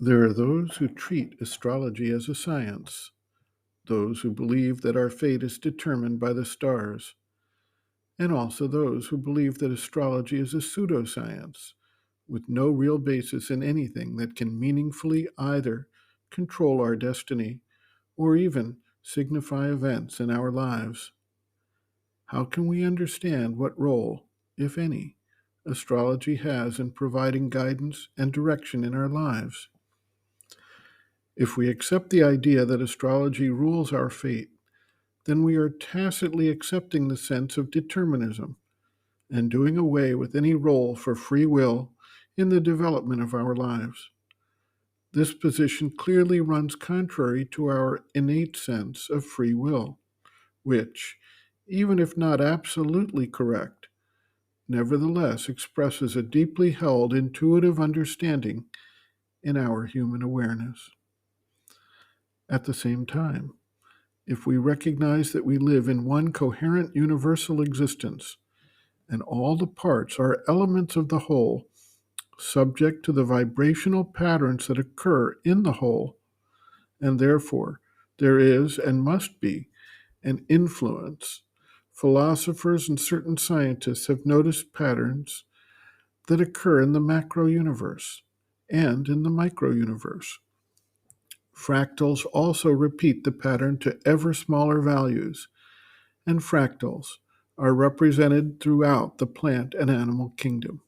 There are those who treat astrology as a science, those who believe that our fate is determined by the stars, and also those who believe that astrology is a pseudoscience with no real basis in anything that can meaningfully either control our destiny or even signify events in our lives. How can we understand what role, if any, astrology has in providing guidance and direction in our lives? If we accept the idea that astrology rules our fate, then we are tacitly accepting the sense of determinism and doing away with any role for free will in the development of our lives. This position clearly runs contrary to our innate sense of free will, which, even if not absolutely correct, nevertheless expresses a deeply held intuitive understanding in our human awareness. At the same time, if we recognize that we live in one coherent universal existence, and all the parts are elements of the whole, subject to the vibrational patterns that occur in the whole, and therefore there is and must be an influence. Philosophers and certain scientists have noticed patterns that occur in the macro universe and in the micro universe. Fractals also repeat the pattern to ever smaller values, and fractals are represented throughout the plant and animal kingdom.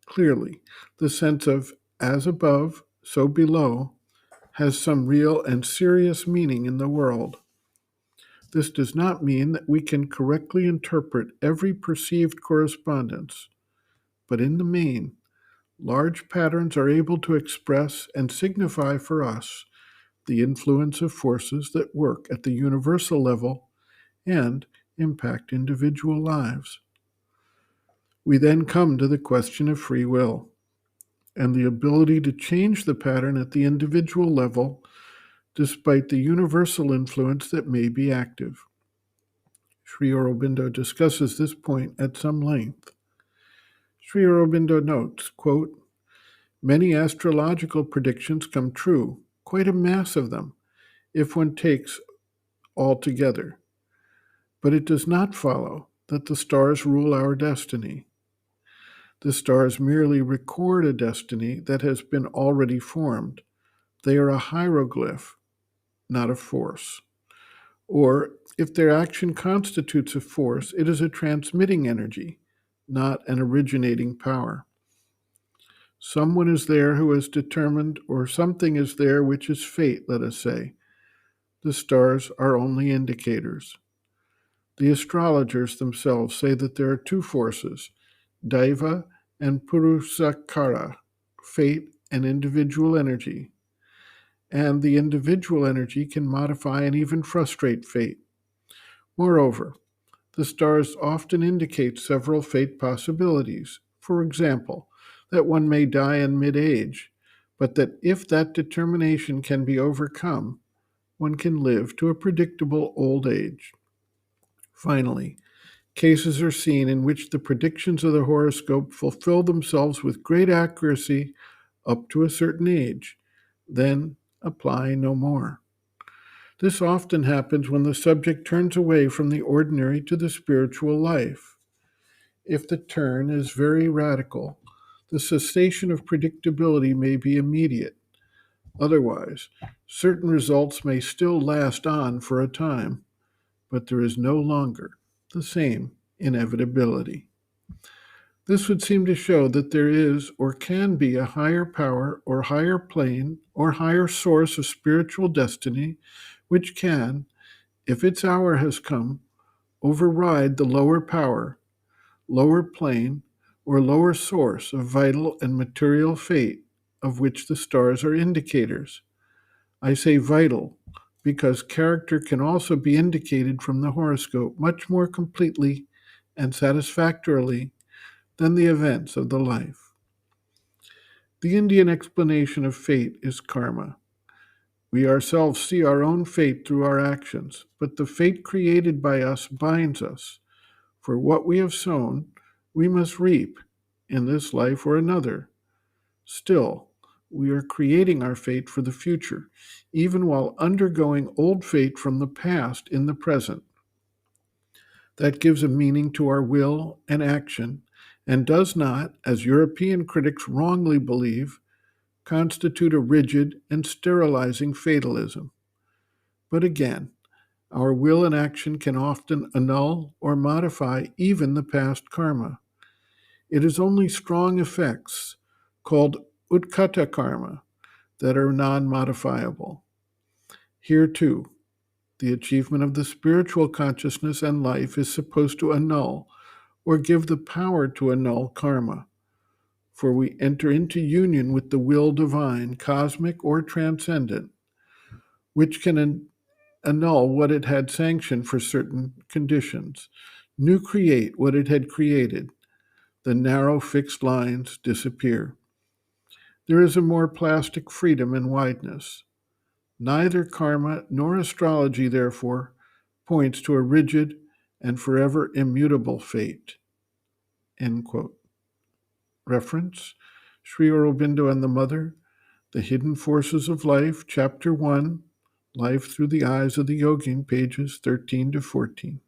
Clearly, the sense of as above, so below has some real and serious meaning in the world. This does not mean that we can correctly interpret every perceived correspondence, but in the main, large patterns are able to express and signify for us the influence of forces that work at the universal level and impact individual lives. We then come to the question of free will and the ability to change the pattern at the individual level despite the universal influence that may be active. Sri Aurobindo discusses this point at some length. Sri Aurobindo notes, quote, "Many astrological predictions come true, quite a mass of them, if one takes all together. But it does not follow that the stars rule our destiny. The stars merely record a destiny that has been already formed. They are a hieroglyph, not a force. Or, if their action constitutes a force, it is a transmitting energy, not an originating power. Someone is there who is determined, or something is there which is fate, let us say. The stars are only indicators. The astrologers themselves say that there are two forces, Daiva and Purusakara, fate and individual energy. And the individual energy can modify and even frustrate fate. Moreover, the stars often indicate several fate possibilities. For example, that one may die in mid-age, but that if that determination can be overcome, one can live to a predictable old age. Finally, cases are seen in which the predictions of the horoscope fulfill themselves with great accuracy up to a certain age, then apply no more. This often happens when the subject turns away from the ordinary to the spiritual life. If the turn is very radical, the cessation of predictability may be immediate. Otherwise, certain results may still last on for a time, but there is no longer the same inevitability. This would seem to show that there is or can be a higher power or higher plane or higher source of spiritual destiny which can, if its hour has come, override the lower power, lower plane, or lower source of vital and material fate of which the stars are indicators. I say vital because character can also be indicated from the horoscope much more completely and satisfactorily than the events of the life. The Indian explanation of fate is karma. We ourselves see our own fate through our actions, but the fate created by us binds us. For what we have sown, we must reap, in this life or another. Still, We are creating our fate for the future, even while undergoing old fate from the past in the present. That gives a meaning to our will and action, and does not, as European critics wrongly believe, constitute a rigid and sterilizing fatalism. But again, our will and action can often annul or modify even the past karma. It is only strong effects, called utkata karma, that are non modifiable. Here, too, the achievement of the spiritual consciousness and life is supposed to annul or give the power to annul karma, for we enter into union with the will divine, cosmic or transcendent, which can annul what it had sanctioned for certain conditions, new create what it had created. The narrow fixed lines disappear. There is a more plastic freedom and wideness. Neither karma nor astrology, therefore, points to a rigid and forever immutable fate. End quote. Reference: Sri Aurobindo and the Mother, The Hidden Forces of Life, Chapter 1, Life Through the Eyes of the Yogin, pages 13 to 14.